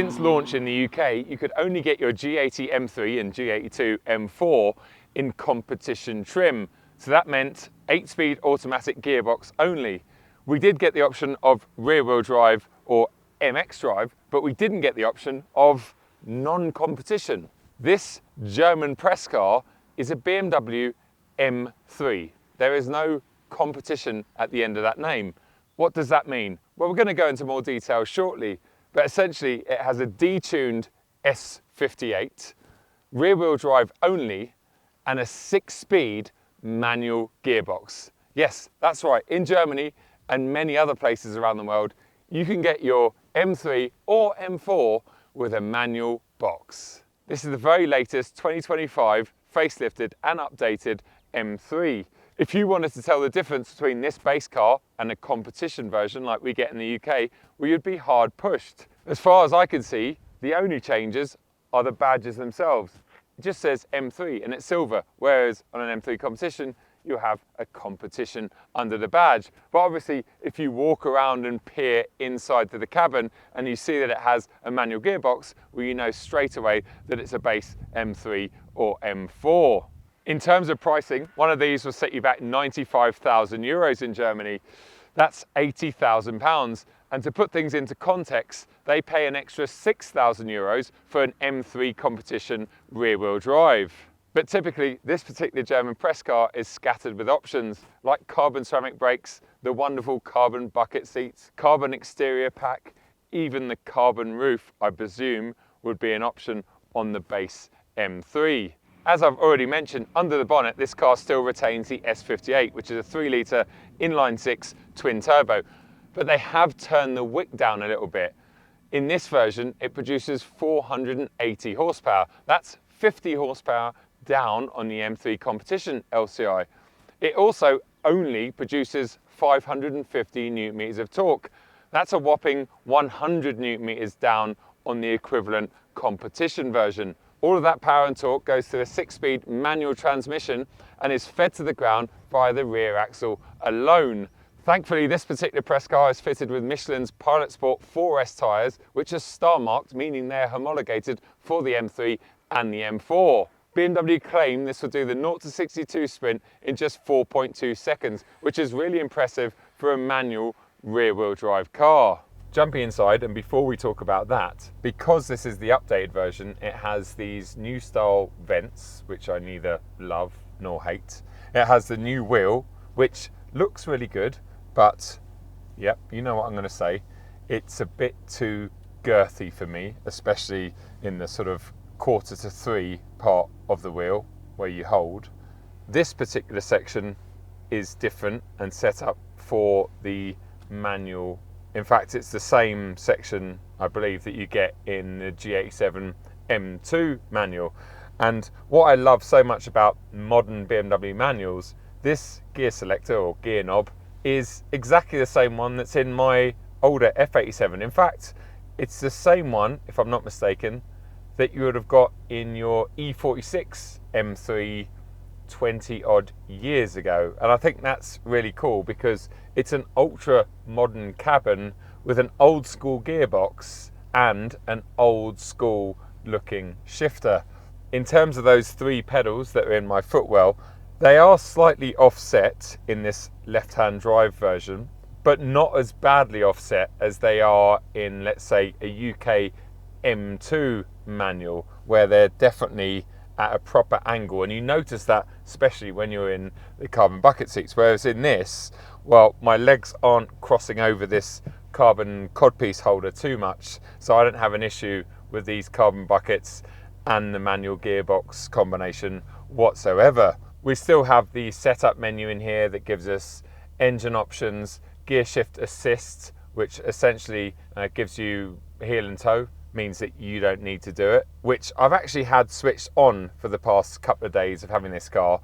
Since launch in the UK, you could only get your G80 M3 and G82 M4 in competition trim. So that meant 8-speed automatic gearbox only. We did get the option of rear-wheel drive or MX drive, but we didn't get the option of non-competition. This German press car is a BMW M3. There is no competition at the end of that name. What does that mean? Well, we're going to go into more detail shortly, but essentially it has a detuned S58, rear-wheel drive only, and a 6-speed manual gearbox. Yes, that's right. In Germany and many other places around the world, you can get your M3 or M4 with a manual box. This is the very latest 2025 facelifted and updated M3. If you wanted to tell the difference between this base car and a competition version like we get in the UK, well, you'd be hard pushed. As far as I can see, the only changes are the badges themselves. It just says M3 and it's silver, whereas on an M3 competition, you have a competition under the badge. But obviously, if you walk around and peer inside to the cabin and you see that it has a manual gearbox, well, you know straight away that it's a base M3 or M4. In terms of pricing, one of these will set you back 95,000 euros in Germany. That's 80,000 pounds. And to put things into context, they pay an extra 6,000 euros for an M3 competition rear-wheel drive. But typically, this particular German press car is scattered with options like carbon ceramic brakes, the wonderful carbon bucket seats, carbon exterior pack, even the carbon roof, I presume, would be an option on the base M3. As I've already mentioned, under the bonnet, this car still retains the S58, which is a 3-litre inline-6 twin turbo, but they have turned the wick down a little bit. In this version, it produces 480 horsepower. That's 50 horsepower down on the M3 competition LCI. It also only produces 550 newton meters of torque. That's a whopping 100 newton meters down on the equivalent competition version. All of that power and torque goes through a 6-speed manual transmission and is fed to the ground via the rear axle alone. Thankfully, this particular press car is fitted with Michelin's Pilot Sport 4S tyres, which are star marked, meaning they're homologated for the M3 and the M4. BMW claim this will do the 0 to 62 sprint in just 4.2 seconds, which is really impressive for a manual rear-wheel drive car. Jumping inside, and before we talk about that, because this is the updated version, it has these new style vents, which I neither love nor hate. It has the new wheel, which looks really good, but yep, you know what I'm going to say. It's a bit too girthy for me, especially in the sort of 2/4 part of the wheel where you hold. This particular section is different and set up for the manual. In fact, it's the same section, I believe, that you get in the G87 M2 manual. And what I love so much about modern BMW manuals, this gear selector or gear knob is exactly the same one that's in my older F87. In fact, it's the same one, if I'm not mistaken, that you would have got in your E46 M3 20 odd years ago. And I think that's really cool because it's an ultra modern cabin with an old school gearbox and an old school looking shifter. In terms of those 3 pedals that are in my footwell, they are slightly offset in this left-hand drive version, but not as badly offset as they are in, let's say, a UK M2 manual, where they're definitely at a proper angle, and you notice that especially when you're in the carbon bucket seats, whereas in this, well, my legs aren't crossing over this carbon codpiece holder too much, so I don't have an issue with these carbon buckets and the manual gearbox combination whatsoever. We still have the setup menu in here that gives us engine options, gear shift assist, which essentially gives you heel and toe, means that you don't need to do it, which I've actually had switched on for the past couple of days of having this car.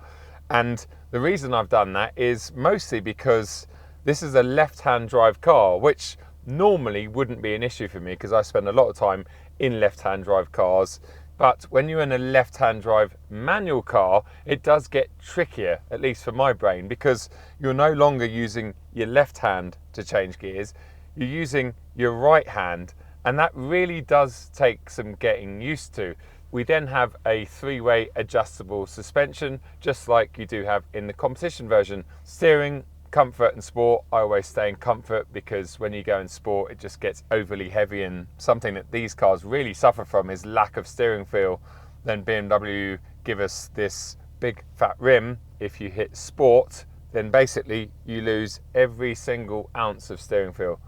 And the reason I've done that is mostly because this is a left-hand drive car, which normally wouldn't be an issue for me because I spend a lot of time in left-hand drive cars. But when you're in a left-hand drive manual car, it does get trickier, at least for my brain, because you're no longer using your left hand to change gears, you're using your right hand. And that really does take some getting used to. We then have a 3-way adjustable suspension, just like you do have in the competition version. Steering, comfort and sport. I always stay in comfort because when you go in sport, it just gets overly heavy, and something that these cars really suffer from is lack of steering feel. Then BMW give us this big fat rim. If you hit sport, then basically you lose every single ounce of steering feel.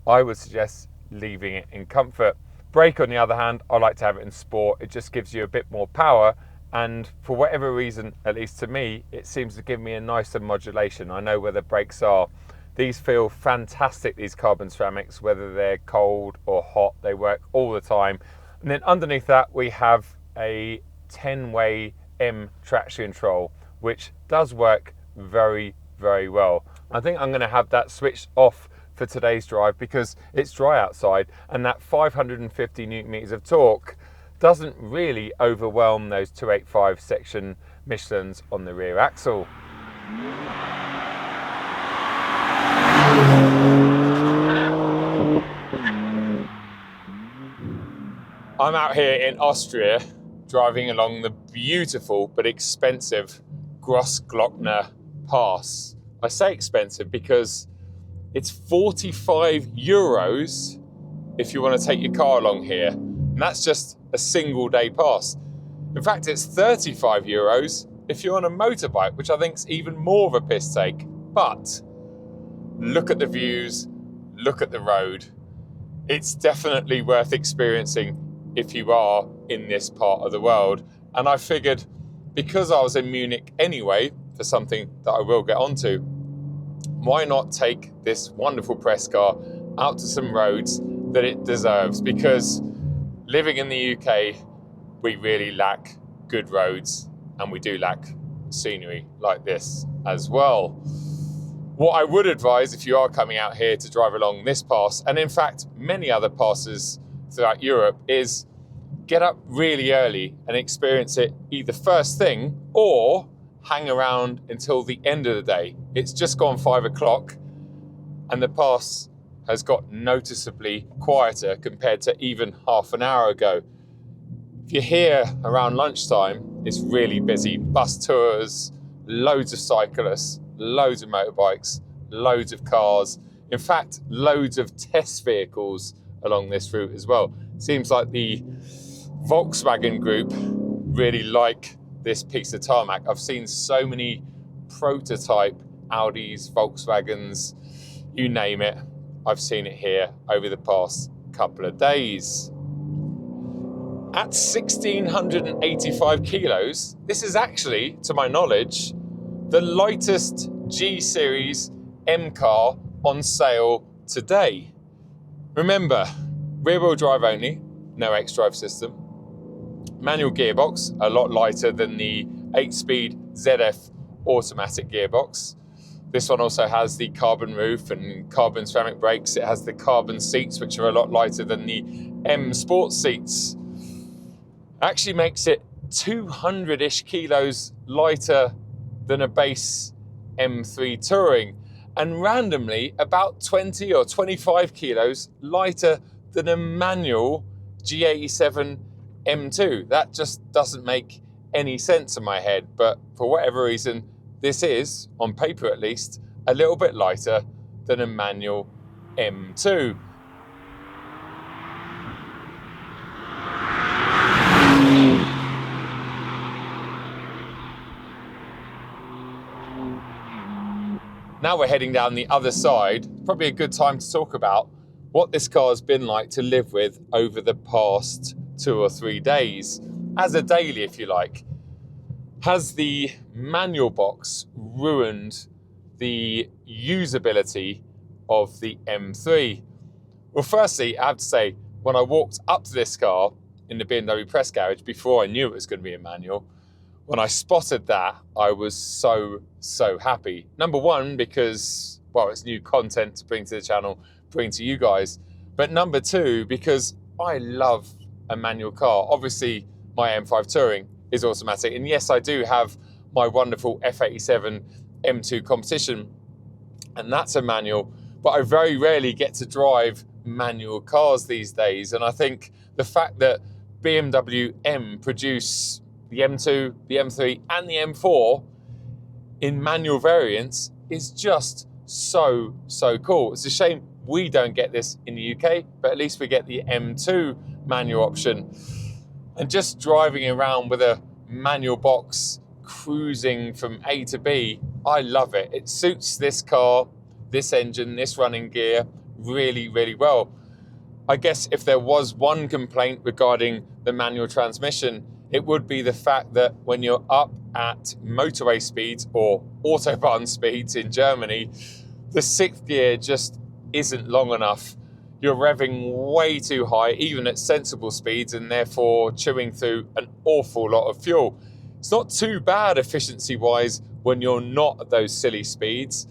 I would suggest leaving it in comfort. Brake, on the other hand, I like to have it in sport. It just gives you a bit more power, and for whatever reason, at least to me, it seems to give me a nicer modulation. I know where the brakes are. These feel fantastic, these carbon ceramics, whether they're cold or hot, they work all the time. And then underneath that, we have a 10-way M traction control, which does work very, very well. I think I'm going to have that switched off for today's drive because it's dry outside, and that 550 newton meters of torque doesn't really overwhelm those 285 section Michelins on the rear axle. I'm out here in Austria driving along the beautiful but expensive Grossglockner Pass. I say expensive because it's 45 euros if you want to take your car along here. And that's just a single day pass. In fact, it's 35 euros if you're on a motorbike, which I think is even more of a piss take. But look at the views, look at the road. It's definitely worth experiencing if you are in this part of the world. And I figured, because I was in Munich anyway, for something that I will get onto, why not take this wonderful press car out to some roads that it deserves? Because living in the UK, we really lack good roads, and we do lack scenery like this as well. What I would advise if you are coming out here to drive along this pass, and in fact many other passes throughout Europe, is get up really early and experience it either first thing or hang around until the end of the day. It's just gone 5 o'clock and the pass has got noticeably quieter compared to even half an hour ago. If you're here around lunchtime, it's really busy. Bus tours, loads of cyclists, loads of motorbikes, loads of cars. In fact, loads of test vehicles along this route as well. Seems like the Volkswagen group really like this piece of tarmac. I've seen so many prototype Audis, Volkswagens, you name it. I've seen it here over the past couple of days. At 1,685 kilos, this is actually, to my knowledge, the lightest G-Series M car on sale today. Remember, rear-wheel drive only, no X-Drive system. Manual gearbox, a lot lighter than the 8-speed ZF automatic gearbox. This one also has the carbon roof and carbon ceramic brakes. It has the carbon seats, which are a lot lighter than the M Sport seats. Actually makes it 200-ish kilos lighter than a base M3 Touring, and randomly about 20 or 25 kilos lighter than a manual G87 M2. That just doesn't make any sense in my head, but for whatever reason, this is, on paper at least, a little bit lighter than a manual M2. Now we're heading down the other side. Probably a good time to talk about what this car has been like to live with over the past 2 or 3 days, as a daily, if you like. Has the manual box ruined the usability of the M3? Well, firstly, I have to say, when I walked up to this car in the BMW press garage before I knew it was going to be a manual, when I spotted that, I was so happy. Number one, because, well, it's new content to bring to the channel, bring to you guys. But number two, because I love a manual car. Obviously, my M5 Touring is automatic. And yes, I do have my wonderful F87 M2 competition, and that's a manual. but I very rarely get to drive manual cars these days. And I think the fact that BMW M produce the M2, the M3 and the M4 in manual variants is just so cool. It's a shame we don't get this in the UK, but at least we get the M2 manual option. And just driving around with a manual box, cruising from A to B, I love it. It suits this car, this engine, this running gear really well. I guess if there was one complaint regarding the manual transmission, it would be the fact that when you're up at motorway speeds or autobahn speeds in Germany, the sixth gear just isn't long enough. You're revving way too high, even at sensible speeds, and therefore chewing through an awful lot of fuel. It's not too bad efficiency-wise when you're not at those silly speeds,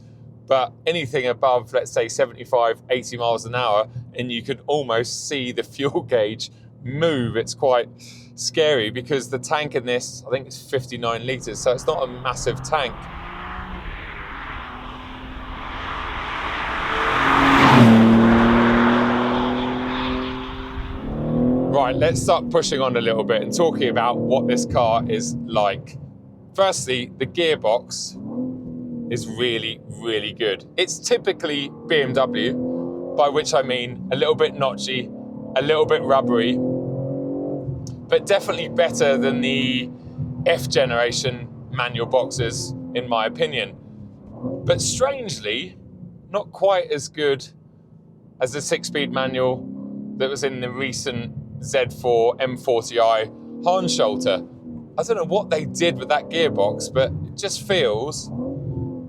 but anything above, let's say 75, 80 miles an hour, and you can almost see the fuel gauge move. It's quite scary because the tank in this, I think it's 59 litres, so it's not a massive tank. Right, let's start pushing on a little bit and talking about what this car is like. Firstly, the gearbox is really good. It's typically BMW, by which I mean a little bit notchy, a little bit rubbery, but definitely better than the F generation manual boxes, in my opinion. But strangely, not quite as good as the 6-speed manual that was in the recent Z4 M40i Harnsholter. I don't know what they did with that gearbox, but it just feels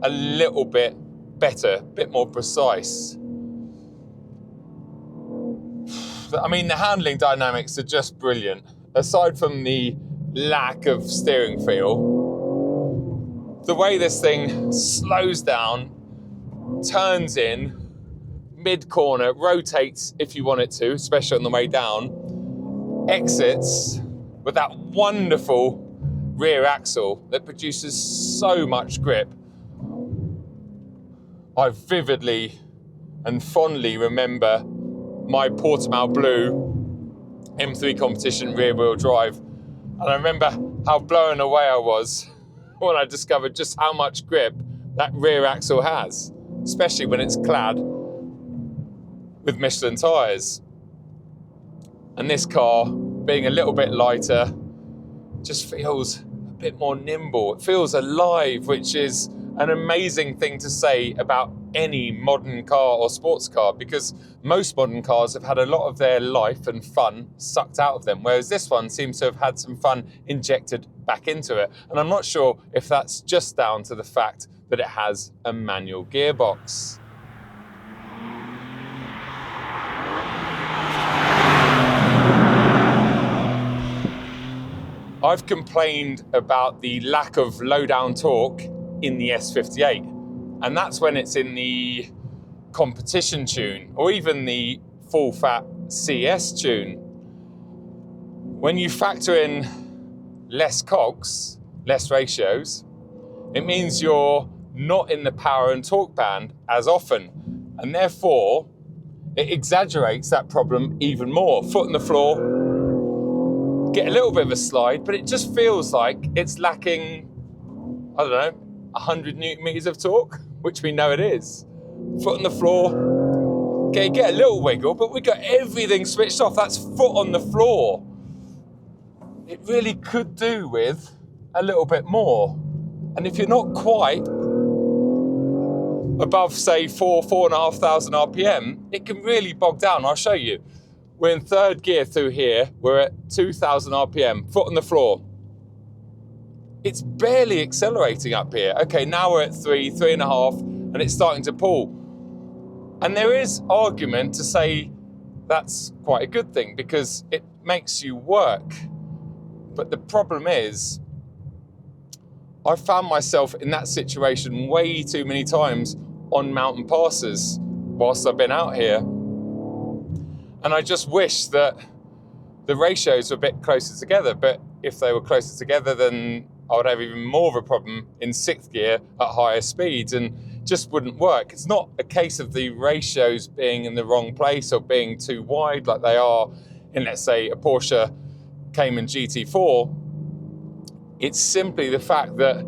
a little bit better, a bit more precise. I mean, the handling dynamics are just brilliant. Aside from the lack of steering feel, the way this thing slows down, turns in, mid-corner, rotates if you want it to, especially on the way down, exits with that wonderful rear axle that produces so much grip. I vividly and fondly remember my Portimao Blue M3 competition rear-wheel drive, and I remember how blown away I was when I discovered just how much grip that rear axle has, especially when it's clad with Michelin tyres. And this car, being a little bit lighter, just feels a bit more nimble. It feels alive, which is an amazing thing to say about any modern car or sports car, because most modern cars have had a lot of their life and fun sucked out of them, whereas this one seems to have had some fun injected back into it. And I'm not sure if that's just down to the fact that it has a manual gearbox. I've complained about the lack of low-down torque in the S58, and that's when it's in the competition tune or even the full-fat CS tune. When you factor in less cogs, less ratios, it means you're not in the power and torque band as often, and therefore it exaggerates that problem even more. Foot on the floor, get a little bit of a slide, but it just feels like it's lacking, I don't know, 100 Newton meters of torque, which we know it is. Foot on the floor, okay, get a little wiggle, but we got everything switched off. That's foot on the floor. It really could do with a little bit more. And if you're not quite above, say, 4,500 RPM, it can really bog down. I'll show you. We're in third gear through here. We're at 2,000 RPM, foot on the floor. It's barely accelerating up here. Okay, now we're at 3.5, and it's starting to pull. And there is argument to say that's quite a good thing because it makes you work. But the problem is, I found myself in that situation way too many times on mountain passes whilst I've been out here. And I just wish that the ratios were a bit closer together, but if they were closer together, then I would have even more of a problem in sixth gear at higher speeds. And just wouldn't work. It's not a case of the ratios being in the wrong place or being too wide like they are in, let's say, a Porsche Cayman GT4. It's simply the fact that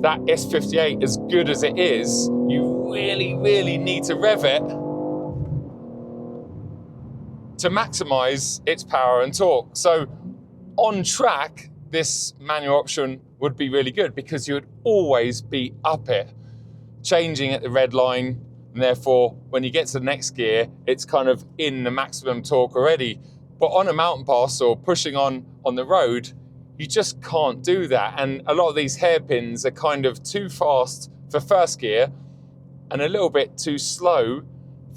that S58, as good as it is, you really, really need to rev it to maximize its power and torque. So on track, this manual option would be really good because you would always be up it, changing at the red line, and therefore when you get to the next gear, it's kind of in the maximum torque already. But on a mountain pass or pushing on the road, you just can't do that. And a lot of these hairpins are kind of too fast for first gear and a little bit too slow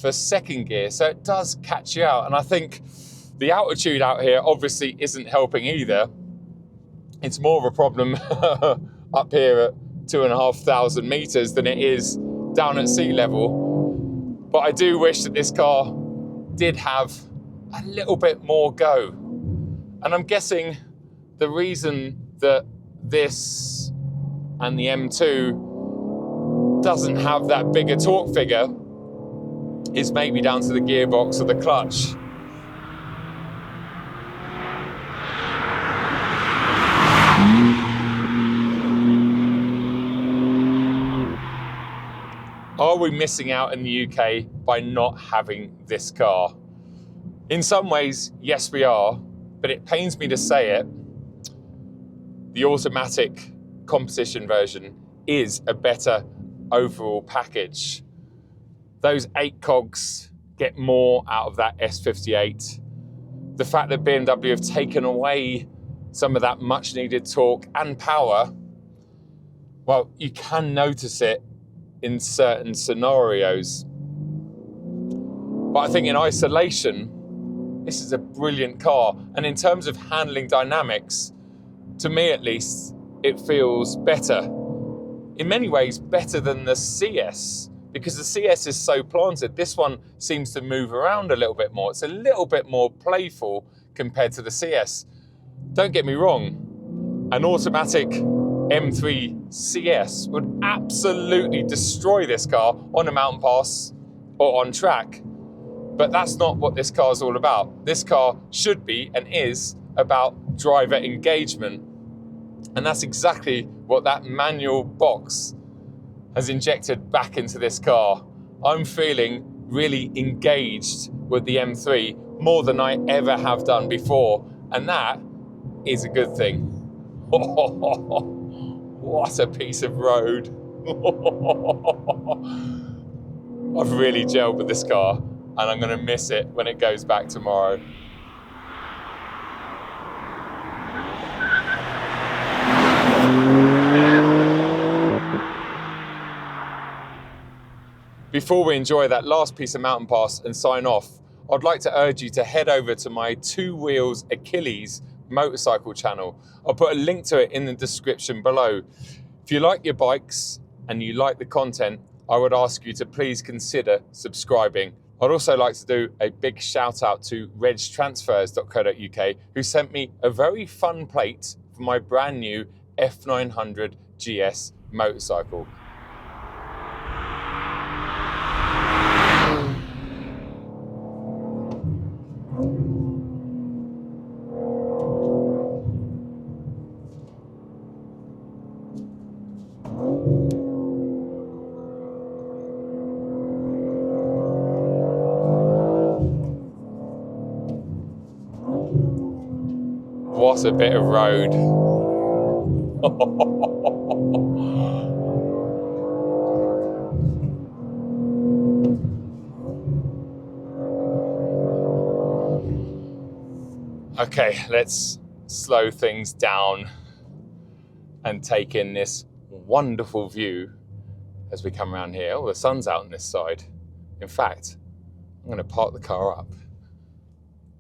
for second gear. So it does catch you out. And I think the altitude out here obviously isn't helping either. It's more of a problem up here at 2,500 meters than it is down at sea level. But I do wish that this car did have a little bit more go. And I'm guessing the reason that this and the M2 doesn't have that bigger torque figure is maybe down to the gearbox or the clutch. Are we missing out in the UK by not having this car? In some ways, yes we are, but it pains me to say it. The automatic competition version is a better overall package. Those 8 cogs get more out of that S58. The fact that BMW have taken away some of that much needed torque and power, well, you can notice it in certain scenarios. But I think in isolation, this is a brilliant car. And in terms of handling dynamics, to me at least, it feels better. In many ways, better than the CS, because the CS is so planted. This one seems to move around a little bit more. It's a little bit more playful compared to the CS. Don't get me wrong, an automatic M3 CS would absolutely destroy this car on a mountain pass or on track. But that's not what this car is all about. This car should be and is about driver engagement. And that's exactly what that manual box has injected back into this car. I'm feeling really engaged with the M3 more than I ever have done before. And that is a good thing. What a piece of road. I've really gelled with this car and I'm going to miss it when it goes back tomorrow. Before we enjoy that last piece of mountain pass and sign off, I'd like to urge you to head over to my Two Wheels Achilles motorcycle channel. I'll put a link to it in the description below. If you like your bikes and you like the content, I would ask you to please consider subscribing. I'd also like to do a big shout out to regtransfers.co.uk, who sent me a very fun plate for my brand new F900 GS motorcycle. What a bit of road. Okay, let's slow things down and take in this wonderful view as we come around here. Oh, the sun's out on this side. In fact, I'm going to park the car up,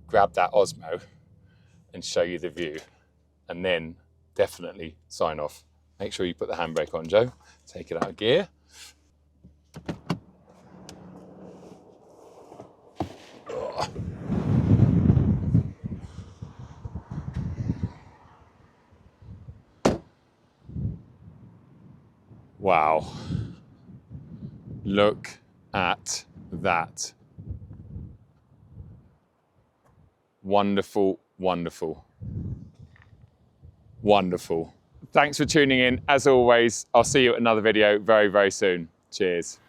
grab that Osmo and show you the view, and then definitely sign off. Make sure you put the handbrake on, Joe. Take it out of gear. Wow. Look at that. Wonderful, wonderful, wonderful. Thanks for tuning in. As always, I'll see you at another video very, very soon. Cheers.